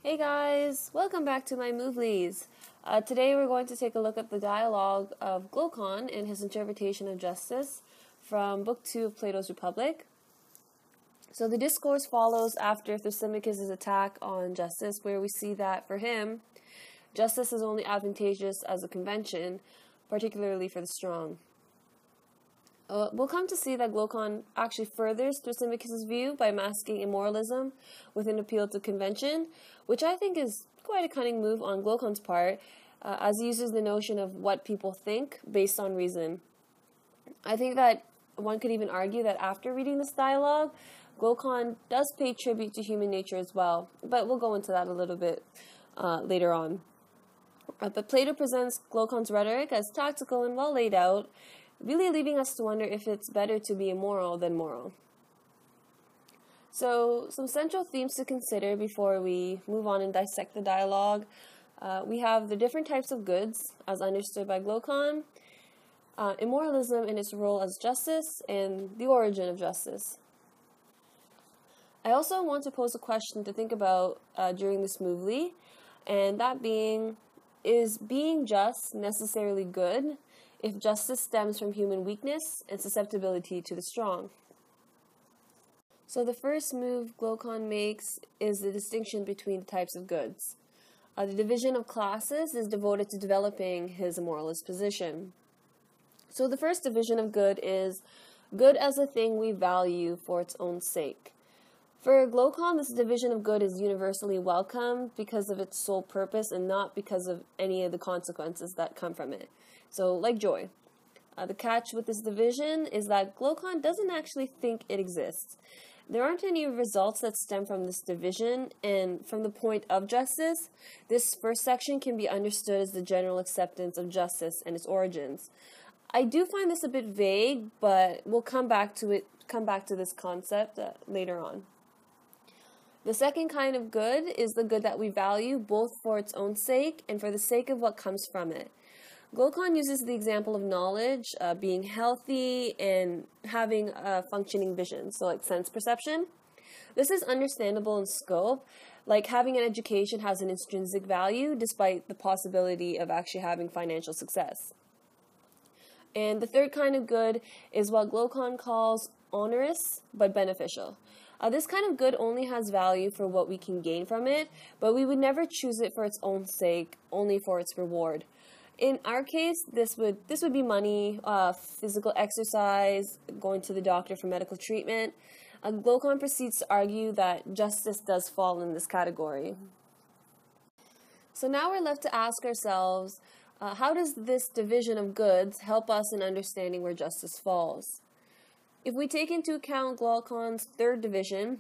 Hey guys, welcome back to my movies. Today we're going to take a look at the dialogue of Glaucon and his interpretation of justice from Book 2 of Plato's Republic. So the discourse follows after Thrasymachus' attack on justice, where we see that for him, justice is only advantageous as a convention, particularly for the strong. We'll come to see that Glaucon actually furthers Thrasymachus' view by masking immoralism with an appeal to convention, which I think is quite a cunning move on Glaucon's part, as he uses the notion of what people think based on reason. I think that one could even argue that after reading this dialogue, Glaucon does pay tribute to human nature as well, but we'll go into that a little bit later on. But Plato presents Glaucon's rhetoric as tactical and well laid out, really leaving us to wonder if it's better to be immoral than moral. So, some central themes to consider before we move on and dissect the dialogue. We have the different types of goods, as understood by Glaucon, immoralism and its role as justice, and the origin of justice. I also want to pose a question to think about during this movie, and that being, is being just necessarily good if justice stems from human weakness and susceptibility to the strong? So the first move Glaucon makes is the distinction between the types of goods. The division of classes is devoted to developing his immoralist position. So the first division of good is good as a thing we value for its own sake. For Glaucon, this division of good is universally welcome because of its sole purpose and not because of any of the consequences that come from it. So, like joy. The catch with this division is that Glaucon doesn't actually think it exists. There aren't any results that stem from this division, and from the point of justice, this first section can be understood as the general acceptance of justice and its origins. I do find this a bit vague, but we'll come back to this concept later on. The second kind of good is the good that we value both for its own sake and for the sake of what comes from it. Glaucon uses the example of knowledge, being healthy and having a functioning vision, so like sense perception. This is understandable in scope, like having an education has an intrinsic value despite the possibility of actually having financial success. And the third kind of good is what Glaucon calls onerous but beneficial. This kind of good only has value for what we can gain from it, but we would never choose it for its own sake, only for its reward. In our case, this would be money, physical exercise, going to the doctor for medical treatment. Glaucon proceeds to argue that justice does fall in this category. So now we're left to ask ourselves, how does this division of goods help us in understanding where justice falls? If we take into account Glaucon's third division,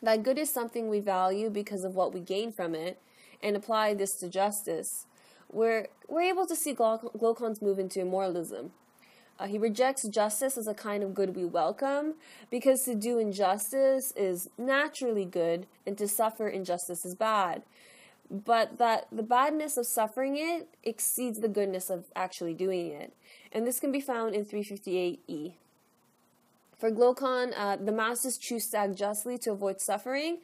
that good is something we value because of what we gain from it, and apply this to justice, we're able to see Glaucon's move into immoralism. He rejects justice as a kind of good we welcome, because to do injustice is naturally good, and to suffer injustice is bad. But that the badness of suffering it exceeds the goodness of actually doing it. And this can be found in 358e. For Glaucon, the masses choose to act justly to avoid suffering,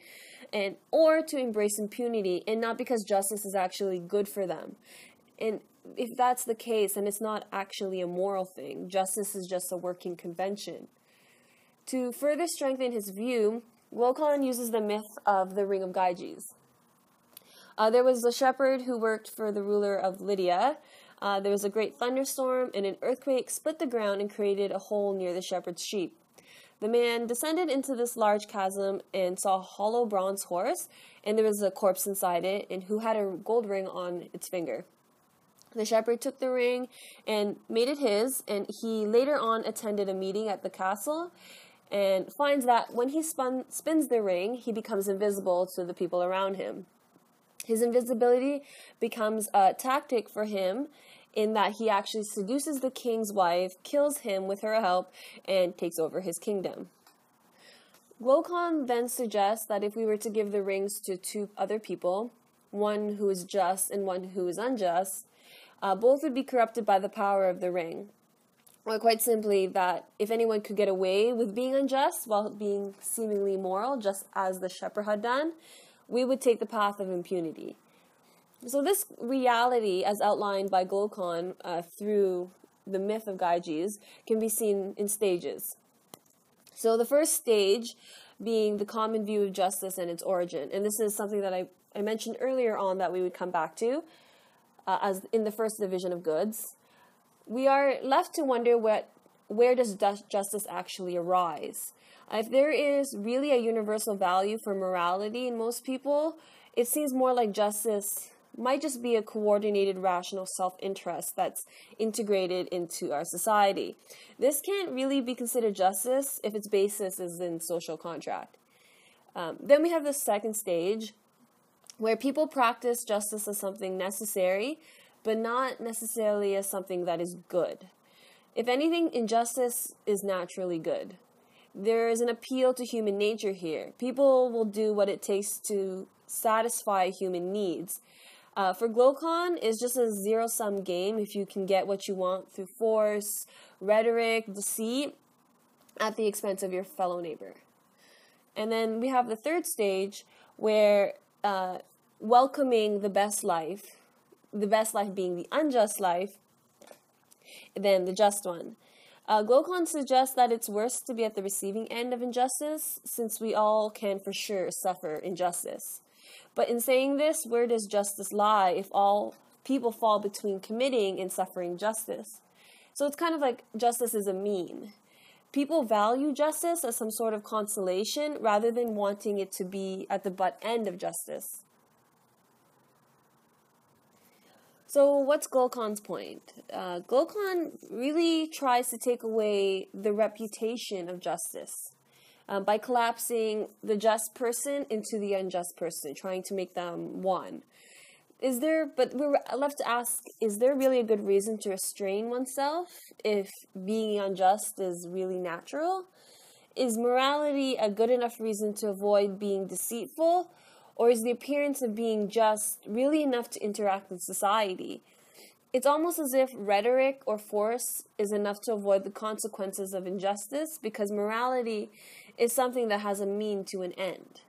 or to embrace impunity, and not because justice is actually good for them. And if that's the case, then it's not actually a moral thing. Justice is just a working convention. To further strengthen his view, Glaucon uses the myth of the ring of Gyges. There was a shepherd who worked for the ruler of Lydia. There was a great thunderstorm, and an earthquake split the ground and created a hole near the shepherd's sheep. The man descended into this large chasm and saw a hollow bronze horse, and there was a corpse inside it, and who had a gold ring on its finger. The shepherd took the ring and made it his, and he later on attended a meeting at the castle, and finds that when he spins the ring, he becomes invisible to the people around him. His invisibility becomes a tactic for him, in that he actually seduces the king's wife, kills him with her help, and takes over his kingdom. Glaucon then suggests that if we were to give the rings to two other people, one who is just and one who is unjust, both would be corrupted by the power of the ring. Or quite simply, that if anyone could get away with being unjust while being seemingly moral, just as the shepherd had done, we would take the path of impunity. So this reality, as outlined by Glaucon through the myth of Gyges, can be seen in stages. So the first stage being the common view of justice and its origin. And this is something that I mentioned earlier on that we would come back to as in the first division of goods. We are left to wonder where does justice actually arise? If there is really a universal value for morality in most people, it seems more like justice might just be a coordinated, rational self-interest that's integrated into our society. This can't really be considered justice if its basis is in social contract. Then we have the second stage, where people practice justice as something necessary, but not necessarily as something that is good. If anything, injustice is naturally good. There is an appeal to human nature here. People will do what it takes to satisfy human needs. For Glaucon, it's just a zero-sum game if you can get what you want through force, rhetoric, deceit, at the expense of your fellow neighbor. And then we have the third stage where welcoming the best life being the unjust life, than the just one. Glaucon suggests that it's worse to be at the receiving end of injustice, since we all can for sure suffer injustice. But in saying this, where does justice lie if all people fall between committing and suffering justice? So it's kind of like justice is a mean. People value justice as some sort of consolation rather than wanting it to be at the butt end of justice. So what's Glaucon's point? Glaucon really tries to take away the reputation of justice by collapsing the just person into the unjust person, trying to make them one. But we're left to ask, is there really a good reason to restrain oneself if being unjust is really natural? Is morality a good enough reason to avoid being deceitful? Or is the appearance of being just really enough to interact with society? It's almost as if rhetoric or force is enough to avoid the consequences of injustice, because morality is something that has a mean to an end.